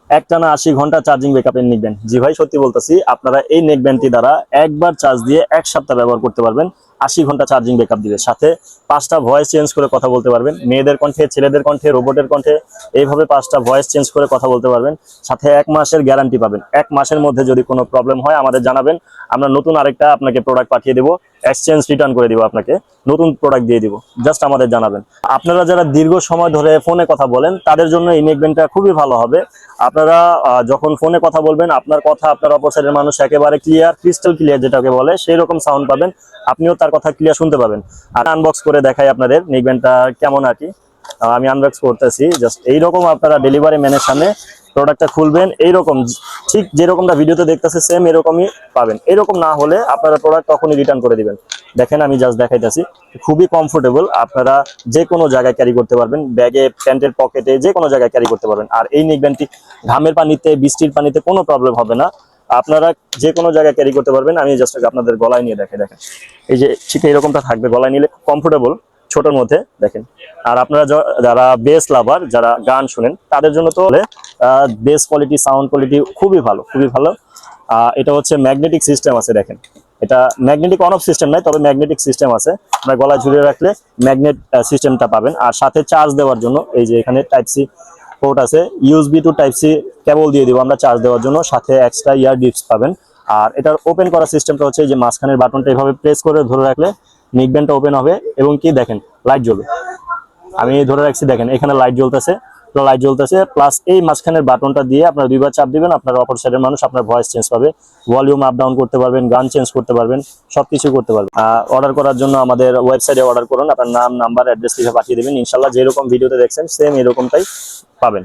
একটানা 80 ঘন্টা charging ব্যাকআপের neck band. জি ভাই, সত্যি বলতেছি, আপনারা এই নেক ব্যান্ডটি দ্বারা একবার চার্জ দিয়ে 1 সপ্তাহ ব্যবহার করতে পারবেন। 80 ঘন্টা চার্জিং ব্যাকআপ দিবে, সাথে 5টা ভয়েস চেঞ্জ করে কথা বলতে পারবেন। মেয়েদের কণ্ঠে, ছেলেদের কণ্ঠে, রোবটের কণ্ঠে, এইভাবে 5টা ভয়েস চেঞ্জ করে কথা বলতে পারবেন। সাথে 1 মাসের গ্যারান্টি পাবেন। 1 মাসের মধ্যে যদি কোনো প্রবলেম হয় আমাদের জানাবেন, আমরা নতুন আরেকটা আপনাকে প্রোডাক্ট পাঠিয়ে দেবো, এক্সচেঞ্জ রিটার্ন করে দিব, আপনাকে নতুন প্রোডাক্ট দিয়ে দিব। জাস্ট আমাদের জানাবেন। আপনারা যারা দীর্ঘ সময় ধরে ফোনে কথা বলেন তাদের জন্য এই নেক ব্যান্ডটা খুবই ভালো হবে। আপনারা যখন ফোনে কথা বলবেন, আপনার কথা আপনার অপর সাইডের মানুষ একেবারে ক্লিয়ার, ক্রিস্টাল ক্লিয়ার যেটাকে বলে, সেই রকম সাউন্ড পাবেন। আপনিও তার কথা ক্লিয়ার শুনতে পাবেন। আর আনবক্স করে দেখাই আপনাদের নেক ব্যান্ডটা কেমন আর কি। আমি আনবক্স করতেছি। জাস্ট এইরকম আপনারা ডেলিভারি ম্যানের সামনে প্রোডাক্টটা খুলবেন, এইরকম ঠিক যেরকমটা ভিডিওতে দেখতেছে সেম এরকমই পাবেন। এরকম না হলে আপনারা প্রোডাক্ট তখনই রিটার্ন করে দিবেন। দেখেন আমি জাস্ট দেখাইতেছি, খুবই কমফোর্টেবল, আপনারা যে কোনো জায়গায় ক্যারি করতে পারবেন, ব্যাগে, প্যান্টের পকেটে, যে কোনো জায়গায় ক্যারি করতে পারবেন। আর এই নেক ব্যান্ডটি ঘামের পানিতে, বৃষ্টির পানিতে কোনো প্রবলেম হবে না, আপনারা যে কোনো জায়গায় ক্যারি করতে পারবেন। আমি জাস্ট আপনাদের গলায় নিয়ে দেখেন, এই যে ঠিক এরকমটা থাকবে, গলায় নিলে কমফোর্টেবল, ছোটোর মধ্যে দেখেন। আর আপনারা যারা বেস লাভার, যারা গান শুনেন, তাদের জন্য তো বেস কোয়ালিটি, সাউন্ড কোয়ালিটি খুবই ভালো, খুবই ভালো। এটা হচ্ছে ম্যাগনেটিক সিস্টেম আছে, দেখেন। এটা ম্যাগনেটিক অন অফ সিস্টেম নাই, তবে ম্যাগনেটিক সিস্টেম আছে। আপনার গলায় ঝুলিয়ে রাখলে ম্যাগনেট সিস্টেমটা পাবেন। আর সাথে চার্জ দেওয়ার জন্য এই যে এখানে টাইপ সি পোর্ট আছে, USB to type C cable দিয়ে দিব আমরা চার্জ দেওয়ার জন্য, সাথে এক্সট্রা ইয়ার ডিপস পাবেন। আর এটার ওপেন করার সিস্টেমটা হচ্ছে যে মাঝখানের বাটনটা এভাবে প্রেস করে ধরে রাখলে নেক ব্যান্ডটা ওপেন হবে, এবং কি দেখেন লাইট জ্বলবে। আমি ধরে রাখছি, দেখেন এখানে লাইট জ্বলতেছে, প্লাস এই মাঝখানের বাটনটা দিয়ে আপনারা 2বার চাপ দিবেন, আপনার অপর সাইডের মানুষ আপনার ভয়েস চেঞ্জ পাবে, ভলিউম আপ ডাউন করতে পারবেন, গান চেঞ্জ করতে পারবেন, সবকিছু করতে পারবেন। অর্ডার করার জন্য আমাদের ওয়েবসাইটে অর্ডার করুন, আপনার নাম, নাম্বার, অ্যাড্রেস লিখে পাঠিয়ে দেবেন। ইনশাল্লাহ যেরকম ভিডিওতে দেখছেন সেম এরকমটাই পাবেন।